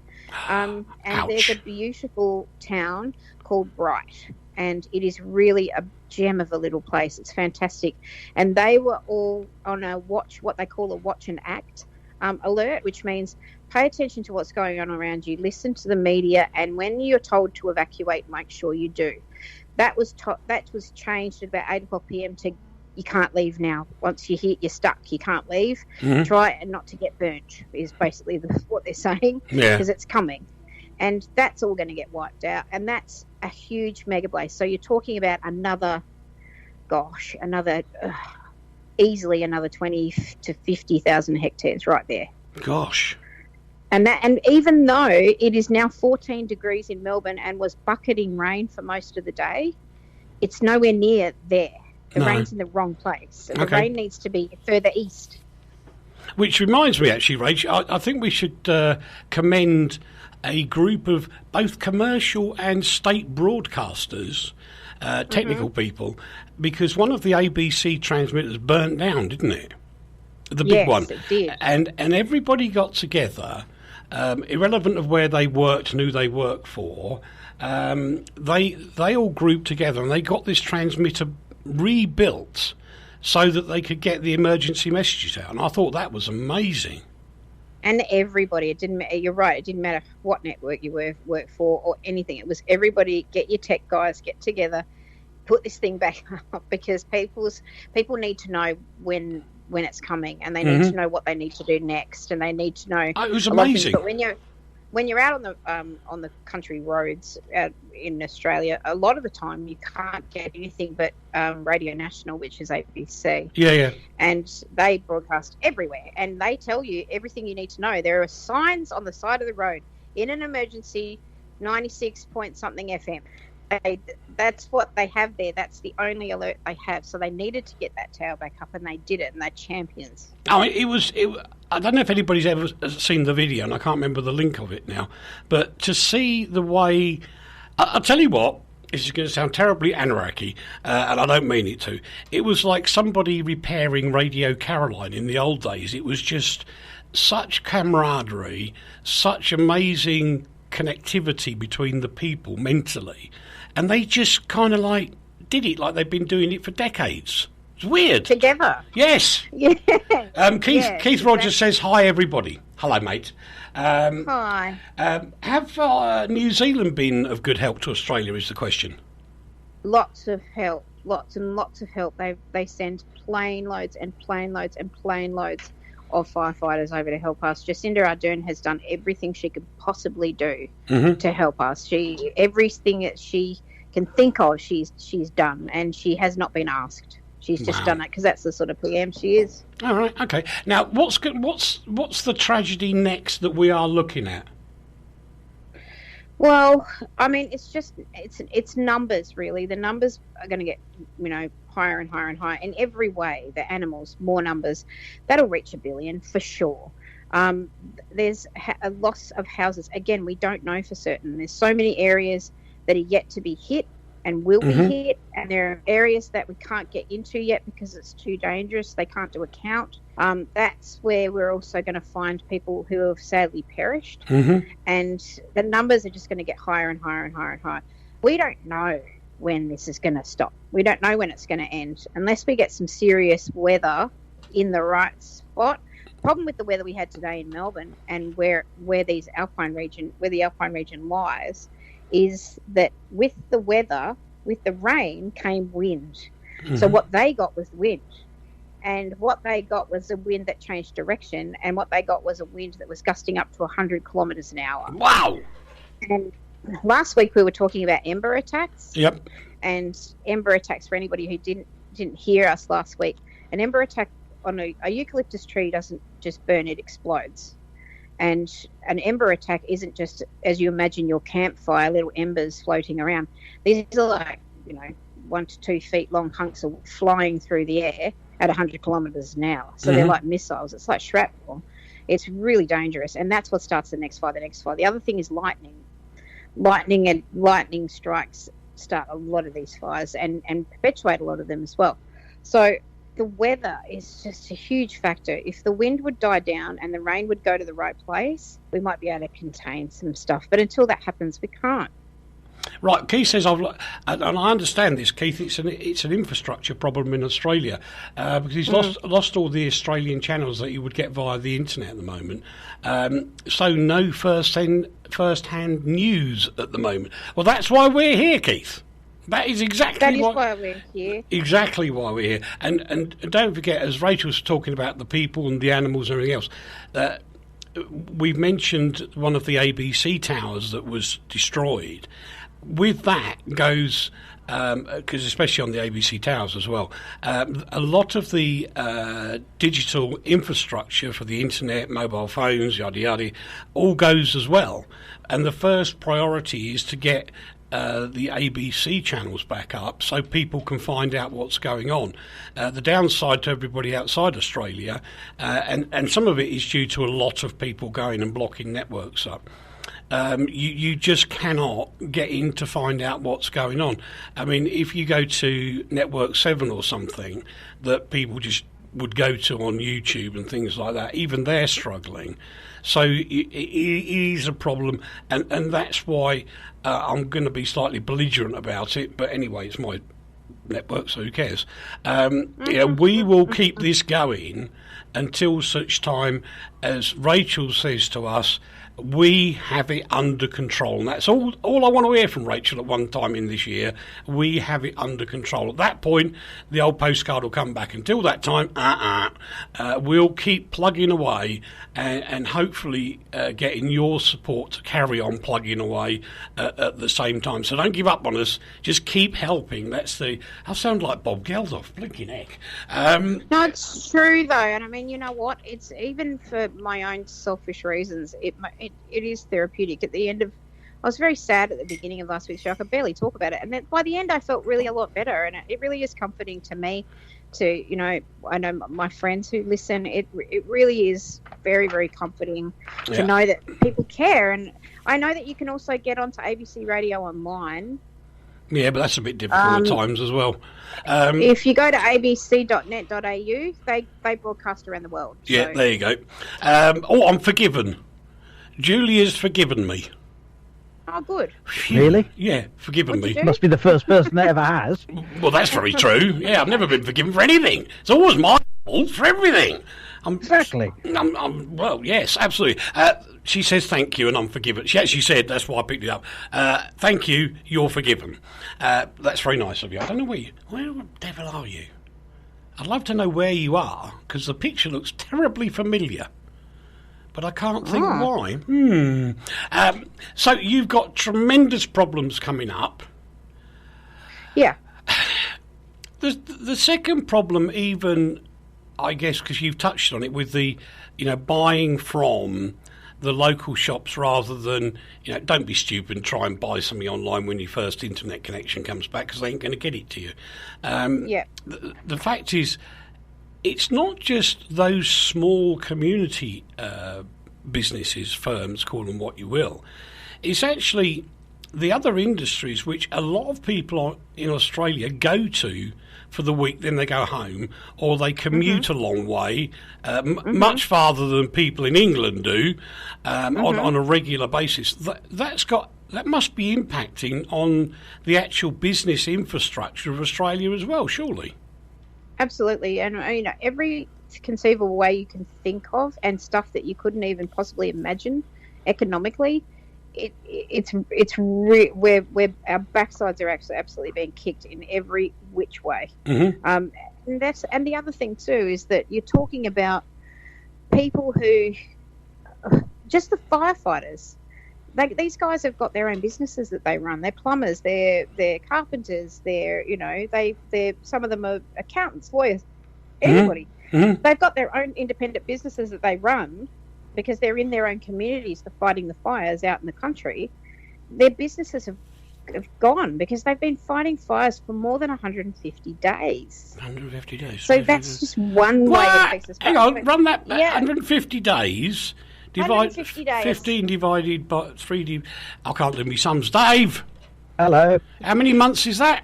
And there's a beautiful town called Bright. And it is really a gem of a little place. It's fantastic. And they were all on what they call a watch and act alert, which means pay attention to what's going on around you, listen to the media, and when you're told to evacuate, make sure you do. That was changed at about 8 o'clock p.m. to you can't leave now. Once you hit, you're stuck. You can't leave. Try and not to get burnt is basically what they're saying, because it's coming. And that's all going to get wiped out. And that's a huge mega blaze. So you're talking about easily another 20 to 50,000 hectares right there. Gosh. And even though it is now 14 degrees in Melbourne and was bucketing rain for most of the day, it's nowhere near there. The rain's in the wrong place. And the rain needs to be further east. Which reminds me, actually, Rach, I think we should commend a group of both commercial and state broadcasters, technical people, because one of the ABC transmitters burnt down, didn't it? The big one. Yes, it did. And everybody got together, irrelevant of where they worked and who they worked for. They all grouped together and they got this transmitter rebuilt so that they could get the emergency messages out. And I thought that was amazing. And everybody, it didn't matter, you're right, it didn't matter what network you work for or anything. It was everybody, get your tech guys, get together, put this thing back up, because people need to know when it's coming, and they need to know what they need to do next, and they need to know. Oh, it was amazing. But when you're out on the country roads out in Australia, a lot of the time you can't get anything but Radio National, which is ABC. Yeah. And they broadcast everywhere, and they tell you everything you need to know. There are signs on the side of the road in an emergency, 96 point something FM. That's what they have there. That's the only alert they have. So they needed to get that tower back up, and they did it, and they're champions. I mean, I don't know if anybody's ever seen the video, and I can't remember the link of it now, but to see the way... I'll tell you what, this is going to sound terribly anarchy, and I don't mean it to. It was like somebody repairing Radio Caroline in the old days. It was just such camaraderie, such amazing connectivity between the people mentally, and they just kind of like did it like they've been doing it for decades. It's weird. Together. Yes. Yeah. Keith Rogers says, hi, everybody. Hello, mate. Hi. Have New Zealand been of good help to Australia is the question. Lots of help. Lots and lots of help. They send plane loads and plane loads and plane loads of firefighters over to help us. Jacinda Ardern has done everything she could possibly do to help us. Everything that she can think of, she's done, and she has not been asked. She's just done it because that's the sort of PM she is. All right, okay. Now, what's the tragedy next that we are looking at? Well, I mean, it's numbers really. The numbers are going to get higher and higher and higher in every way. The animals, more numbers, that'll reach 1 billion for sure. There's a loss of houses. Again, we don't know for certain. There's so many areas that are yet to be hit and will be hit, and there are areas that we can't get into yet because it's too dangerous. They can't do a count. That's where we're also going to find people who have sadly perished, and the numbers are just going to get higher and higher and higher and higher. We don't know when this is going to stop. We don't know when it's going to end unless we get some serious weather in the right spot. Problem with the weather we had today in Melbourne and where the Alpine region lies, is that with the weather, with the rain came wind. So what they got was wind, and what they got was a wind that changed direction, and what they got was a wind that was gusting up to 100 kilometres an hour. Wow! And last week we were talking about ember attacks. Yep. And ember attacks, for anybody who didn't hear us last week, an ember attack on a eucalyptus tree doesn't just burn, it explodes. And an ember attack isn't just, as you imagine your campfire, little embers floating around. These are like, 1 to 2 feet long hunks of flying through the air at 100 kilometres an hour. So they're like missiles. It's like shrapnel. It's really dangerous. And that's what starts the next fire. The other thing is lightning. Lightning strikes start a lot of these fires and perpetuate a lot of them as well. So the weather is just a huge factor. If the wind would die down and the rain would go to the right place, we might be able to contain some stuff. But until that happens, we can't. Right, Keith says, and I understand this, Keith, it's an infrastructure problem in Australia because he's lost all the Australian channels that you would get via the internet at the moment. So no first-hand news at the moment. Well, that's why we're here, Keith. That is why we're here. Exactly why we're here. And don't forget, as Rachel was talking about the people and the animals and everything else, we've mentioned one of the ABC towers that was destroyed. With that goes, because especially on the ABC towers as well, a lot of the digital infrastructure for the internet, mobile phones, yada yada, all goes as well. And the first priority is to get the ABC channels back up so people can find out what's going on. The downside to everybody outside Australia, and some of it is due to a lot of people going and blocking networks up. You just cannot get in to find out what's going on. I mean, if you go to Network 7 or something that people just would go to on YouTube and things like that, even they're struggling. So it is a problem, and that's why I'm going to be slightly belligerent about it. But anyway, it's my network, so who cares? We will keep this going until such time as Rachel says to us, we have it under control. And that's all I want to hear from Rachel at one time in this year. We have it under control. At that point, the old postcard will come back. Until that time, we'll keep plugging away and hopefully getting your support to carry on plugging away at the same time. So don't give up on us. Just keep helping. I sound like Bob Geldof, blinking heck. No, it's true though, and I mean, you know what? It's even for my own selfish reasons. It is therapeutic. At the end of, I was very sad at the beginning of last week's show. I could barely talk about it, and then by the end, I felt really a lot better. And it really is comforting to me. I know my friends who listen. It really is very, very comforting to know that people care. And I know that you can also get onto ABC Radio Online. Yeah, but that's a bit difficult at times as well. If you go to abc.net.au, they broadcast around the world. Yeah, so. There you go. I'm forgiven. Julia's forgiven me. Oh, good. Really? Yeah, forgiven me. Must be the first person that ever has. Well, that's very true. Yeah, I've never been forgiven for anything. It's always my fault for everything. Exactly. Well, yes, absolutely. She says thank you and I'm forgiven. She actually said, that's why I picked it up. Thank you, you're forgiven. That's very nice of you. I don't know where the devil are you? I'd love to know where you are, because the picture looks terribly familiar. But I can't think why. So you've got tremendous problems coming up. Yeah. The second problem, even, I guess, because you've touched on it with the, buying from the local shops rather than, don't be stupid and try and buy something online when your first internet connection comes back, because they ain't going to get it to you. The fact is, it's not just those small community businesses, firms, call them what you will. It's actually the other industries which a lot of people in Australia go to for the week, then they go home, or they commute a long way, much farther than people in England do, on a regular basis. That must be impacting on the actual business infrastructure of Australia as well, surely. Absolutely, and every conceivable way you can think of, and stuff that you couldn't even possibly imagine economically, where our backsides are actually absolutely being kicked in every which way. And the other thing too is that you're talking about people who, just the firefighters. These guys have got their own businesses that they run. They're plumbers, they're carpenters, they're some of them are accountants, lawyers, everybody. They've got their own independent businesses that they run because they're in their own communities. They're fighting the fires out in the country. Their businesses have gone because they've been fighting fires for more than 150 days. 150 days. So that's just one way to fix this. Hang on, run that 150 days. 150 days. 15 divided by 3. I can't do my sums. Dave! Hello. How many months is that?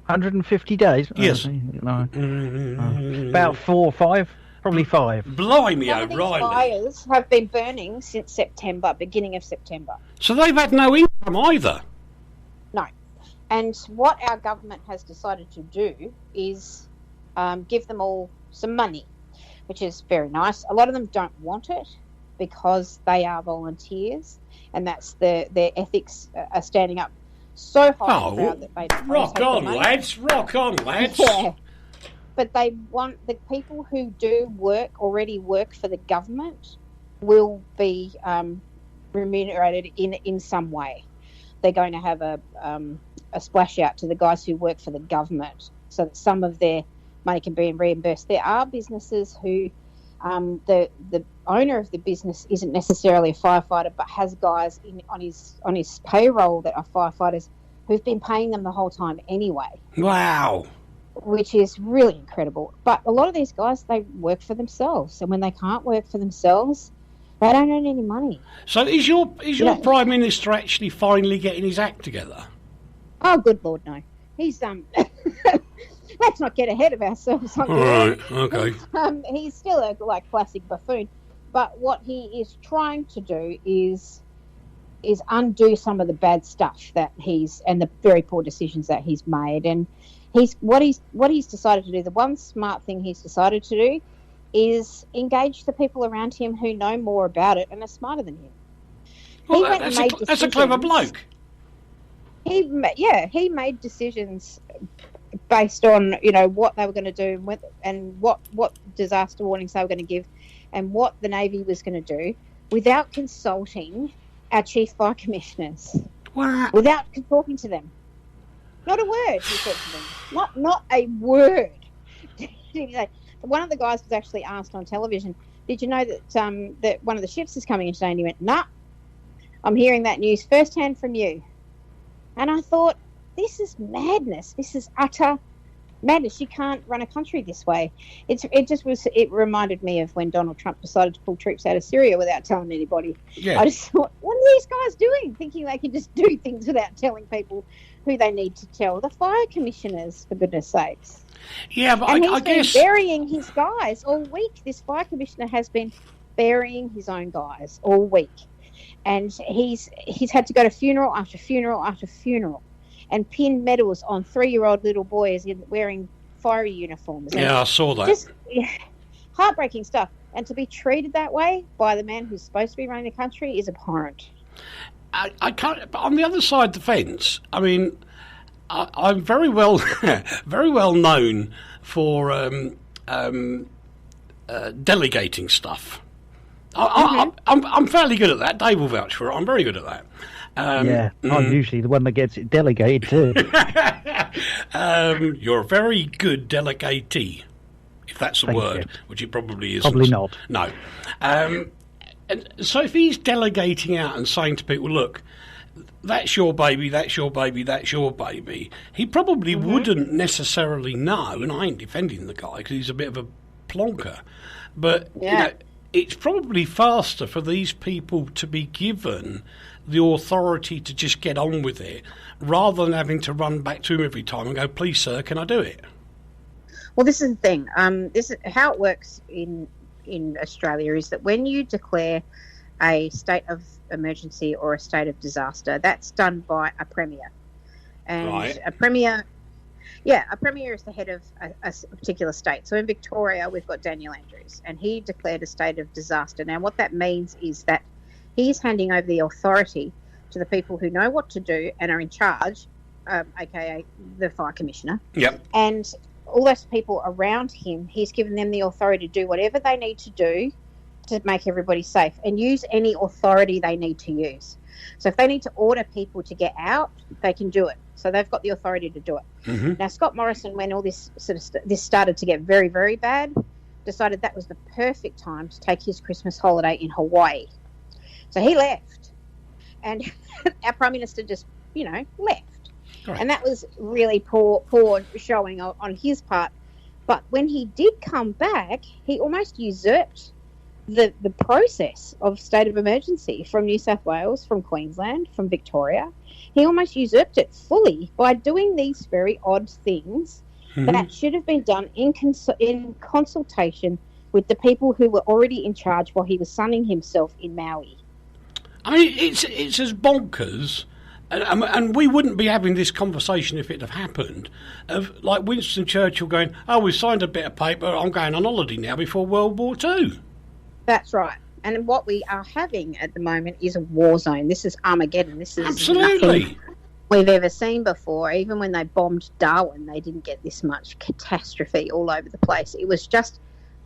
150 days? Yes. About 4 or 5. Probably 5. Blimey, Some of these O'Reilly. fires have been burning since September, beginning of September. So they've had no income either. No. And what our government has decided to do is give them all some money, which is very nice. A lot of them don't want it because they are volunteers, and that's their ethics are standing up so high and proud that they don't rock take on, the money. lads! Rock on, lads! Yeah. But they want the people who do already work for the government will be remunerated in some way. They're going to have a splash out to the guys who work for the government so that some of their money can be reimbursed. There are businesses who the owner of the business isn't necessarily a firefighter, but has guys on his payroll that are firefighters who've been paying them the whole time anyway. Wow. Which is really incredible. But a lot of these guys, they work for themselves. And when they can't work for themselves, they don't earn any money. So is your Prime Minister actually finally getting his act together? Oh, good Lord, no. He's, let's not get ahead of ourselves. All right, okay. He's still a classic buffoon. But what he is trying to do is undo some of the bad stuff that and the very poor decisions that he's made. And what he's decided to do, the one smart thing he's decided to do is engage the people around him who know more about it and are smarter than him. Well, that's a clever bloke. He made decisions based on what they were going to do and what disaster warnings they were going to give and what the Navy was going to do without consulting our chief fire commissioners. Wow. Without talking to them. Not a word he said to them. Not a word. One of the guys was actually asked on television, did you know that one of the ships is coming in today? And he went, nah, I'm hearing that news firsthand from you. And I thought, this is madness. This is utter madness. You can't run a country this way. It reminded me of when Donald Trump decided to pull troops out of Syria without telling anybody. Yeah. I just thought, what are these guys doing? Thinking they can just do things without telling people who they need to tell. The fire commissioners, for goodness sakes. Yeah, but and I guess... he's been burying his guys all week. This fire commissioner has been burying his own guys all week. And he's had to go to funeral after funeral after funeral and pin medals on 3-year-old little boys wearing fiery uniforms. Yeah, I saw that. Just heartbreaking stuff. And to be treated that way by the man who's supposed to be running the country is abhorrent. I can't. But on the other side of the fence, I mean, I'm very well, very well known for delegating stuff. I'm fairly good at that. Dave will vouch for it. I'm very good at that. I'm usually the one that gets it delegated too. You're a very good delegatee, if that's a word, which it probably isn't. Probably not. No. And so if he's delegating out and saying to people, look, that's your baby, that's your baby, that's your baby, he probably wouldn't necessarily know, and I ain't defending the guy because he's a bit of a plonker, but it's probably faster for these people to be given the authority to just get on with it rather than having to run back to him every time and go, please, sir, can I do it? Well, this is the thing. This is how it works in Australia is that when you declare a state of emergency or a state of disaster, that's done by a premier. And a premier is the head of a particular state. So in Victoria, we've got Daniel Andrews, and he declared a state of disaster. Now, what that means is that he's handing over the authority to the people who know what to do and are in charge, aka the fire commissioner. Yep. And all those people around him, he's given them the authority to do whatever they need to do to make everybody safe and use any authority they need to use. So if they need to order people to get out, they can do it. So they've got the authority to do it. Mm-hmm. Now, Scott Morrison, when all this this started to get very, very bad, decided that was the perfect time to take his Christmas holiday in Hawaii. So he left. And our Prime Minister just, left. Right. And that was really poor showing on his part. But when he did come back, he almost usurped the process of state of emergency from New South Wales, from Queensland, from Victoria. He almost usurped it fully by doing these very odd things that should have been done in consultation with the people who were already in charge while he was sunning himself in Maui. I mean, it's as bonkers. And we wouldn't be having this conversation if it had happened, of like Winston Churchill going, oh, we've signed a bit of paper, I'm going on holiday now before World War II. That's right. And what we are having at the moment is a war zone. This is Armageddon. This is nothing we've ever seen before. Even when they bombed Darwin, they didn't get this much catastrophe all over the place. It was just...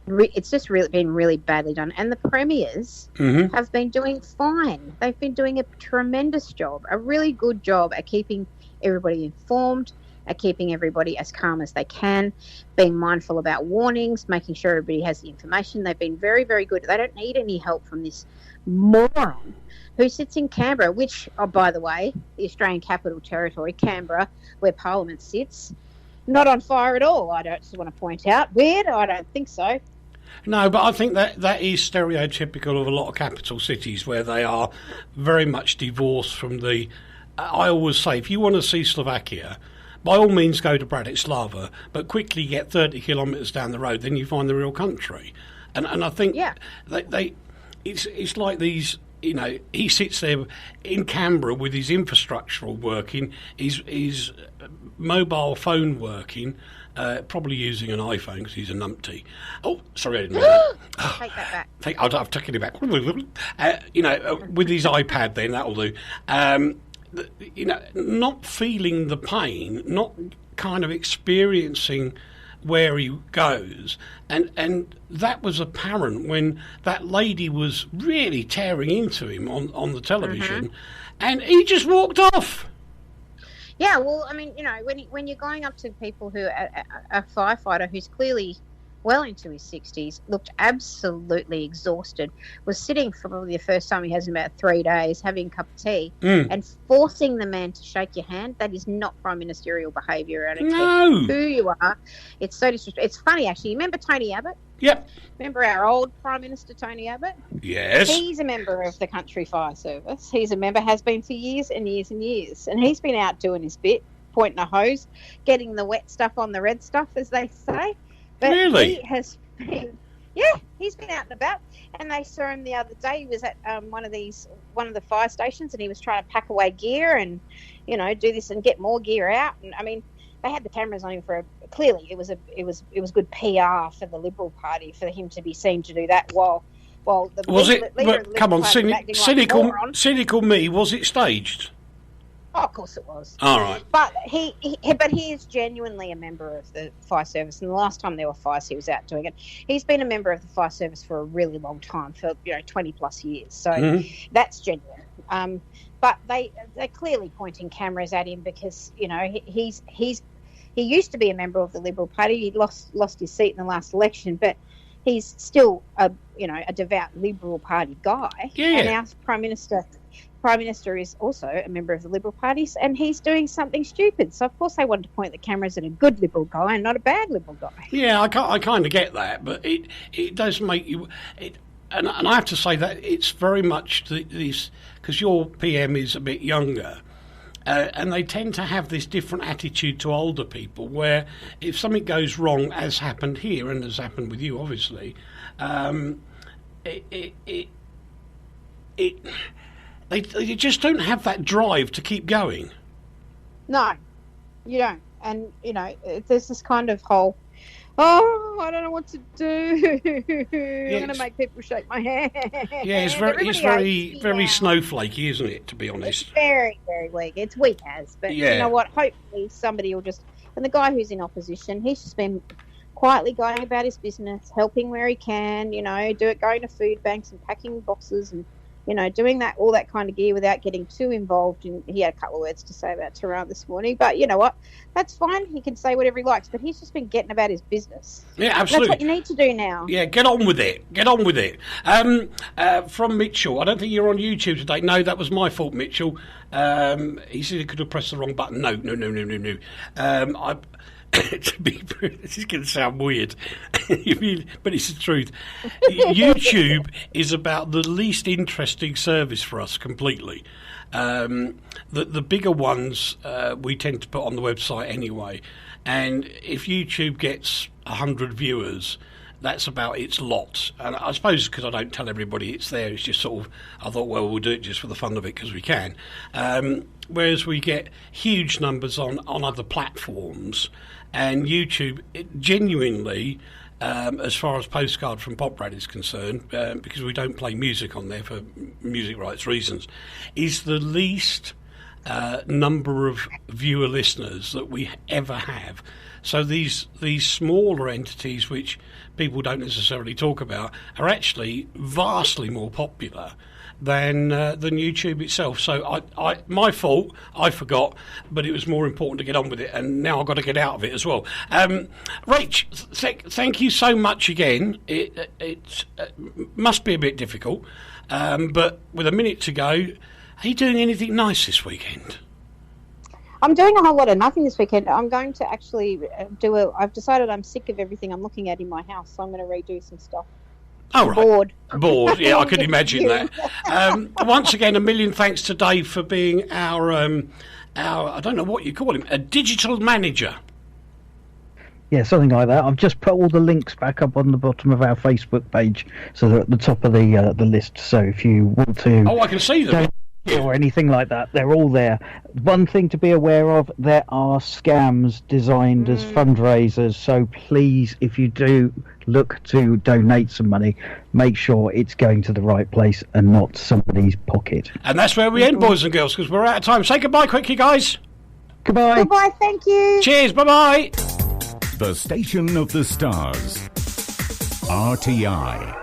it's just really been really badly done. And the premiers have been doing fine. They've been doing a tremendous job, a really good job at keeping everybody informed, at keeping everybody as calm as they can, being mindful about warnings, making sure everybody has the information. They've been very, very good. They don't need any help from this moron who sits in Canberra, which, oh, by the way, the Australian Capital Territory, Canberra, where Parliament sits, not on fire at all, I don't just want to point out. Weird? I don't think so. No, but I think that is stereotypical of a lot of capital cities where they are very much divorced from the... I always say, if you want to see Slovakia, by all means go to Bratislava, but quickly get 30 kilometres down the road, then you find the real country. And I think it's like these... You know, he sits there in Canberra with his infrastructure all working, his mobile phone working, probably using an iPhone because he's a numpty. Oh, sorry, I didn't know that. Take that back. I've taken it back. With his iPad then, that'll do. Not feeling the pain, not kind of experiencing where he goes, and that was apparent when that lady was really tearing into him on the television, and he just walked off. Yeah, well, I mean, when you're going up to people who a firefighter who's clearly well into his 60s, looked absolutely exhausted, was sitting for probably the first time he has in about 3 days, having a cup of tea, and forcing the man to shake your hand. That is not prime ministerial behaviour. I don't care who you are. It's so disrespectful. It's funny, actually. You remember Tony Abbott? Yep. Remember our old Prime Minister Tony Abbott? Yes. He's a member of the Country Fire Service. He's a member, has been for years and years and years. And he's been out doing his bit, pointing a hose, getting the wet stuff on the red stuff, as they say. But really? He has been, he's been out and about. And they saw him the other day. He was at one of the fire stations, and he was trying to pack away gear and, do this and get more gear out. And I mean, they had the cameras on him clearly it was good PR for the Liberal Party for him to be seen to do that while the leader of the Liberal Party acting like a moron. Cynical me, was it staged? Oh, of course it was. All right. But he is genuinely a member of the fire service, and the last time there were fires, he was out doing it. He's been a member of the fire service for a really long time, for 20 plus years. So that's genuine. But they're clearly pointing cameras at him because he used to be a member of the Liberal Party. He lost his seat in the last election, but he's still a devout Liberal Party guy. Yeah. And our Prime Minister is also a member of the Liberal Party, and he's doing something stupid. So, of course, they wanted to point the cameras at a good Liberal guy and not a bad Liberal guy. Yeah, I kind of get that, but it does make you... And I have to say that it's very much this... Because your PM is a bit younger, and they tend to have this different attitude to older people, where if something goes wrong, as happened here, and has happened with you, obviously, They just don't have that drive to keep going. No, you don't. And, there's this kind of whole, I don't know what to do. I'm going to make people shake my hand. Yeah, it's very snowflakey, isn't it, to be honest? It's very, very weak. It's weak as. But you know what? Hopefully somebody will just... And the guy who's in opposition, he's just been quietly going about his business, helping where he can, going to food banks and packing boxes and, doing all that kind of gear without getting too involved. And he had a couple of words to say about Tehran this morning, but you know what? That's fine. He can say whatever he likes, but he's just been getting about his business. Yeah, absolutely. That's what you need to do now. Yeah, get on with it. From Mitchell, I don't think you're on YouTube today. No, that was my fault, Mitchell. He said he could have pressed the wrong button. No. This is going to sound weird, but it's the truth. YouTube is about the least interesting service for us completely. The bigger ones we tend to put on the website anyway, and if YouTube gets 100 viewers, that's about its lot. And I suppose because I don't tell everybody it's there, it's just sort of, I thought, well, we'll do it just for the fun of it because we can. Whereas we get huge numbers on other platforms, and YouTube, genuinely, as far as Postcard from Poprad is concerned, because we don't play music on there for music rights reasons, is the least number of viewer listeners that we ever have. So these smaller entities, which people don't necessarily talk about, are actually vastly more popular than YouTube itself. So my fault, I forgot, but it was more important to get on with it, and now I've got to get out of it as well. Rach, thank you so much again. It must be a bit difficult. But with a minute to go, are you doing anything nice this weekend? I'm doing a whole lot of nothing this weekend. I'm going to actually I've decided I'm sick of everything I'm looking at in my house, so I'm going to redo some stuff. Oh, right. Bored. Yeah, I could imagine that. Once again, a million thanks to Dave for being our I don't know what you call him, a digital manager. Yeah, something like that. I've just put all the links back up on the bottom of our Facebook page, so they're at the top of the list. So if you want to... Oh, I can see them. Or anything like that, they're all there. One thing to be aware of, there are scams designed as fundraisers, so please, if you do look to donate some money, make sure it's going to the right place and not somebody's pocket. And that's where we end, boys and girls, because we're out of time. Say goodbye quickly, guys. Goodbye. Goodbye, thank you. Cheers, bye-bye. The Station of the Stars. RTI.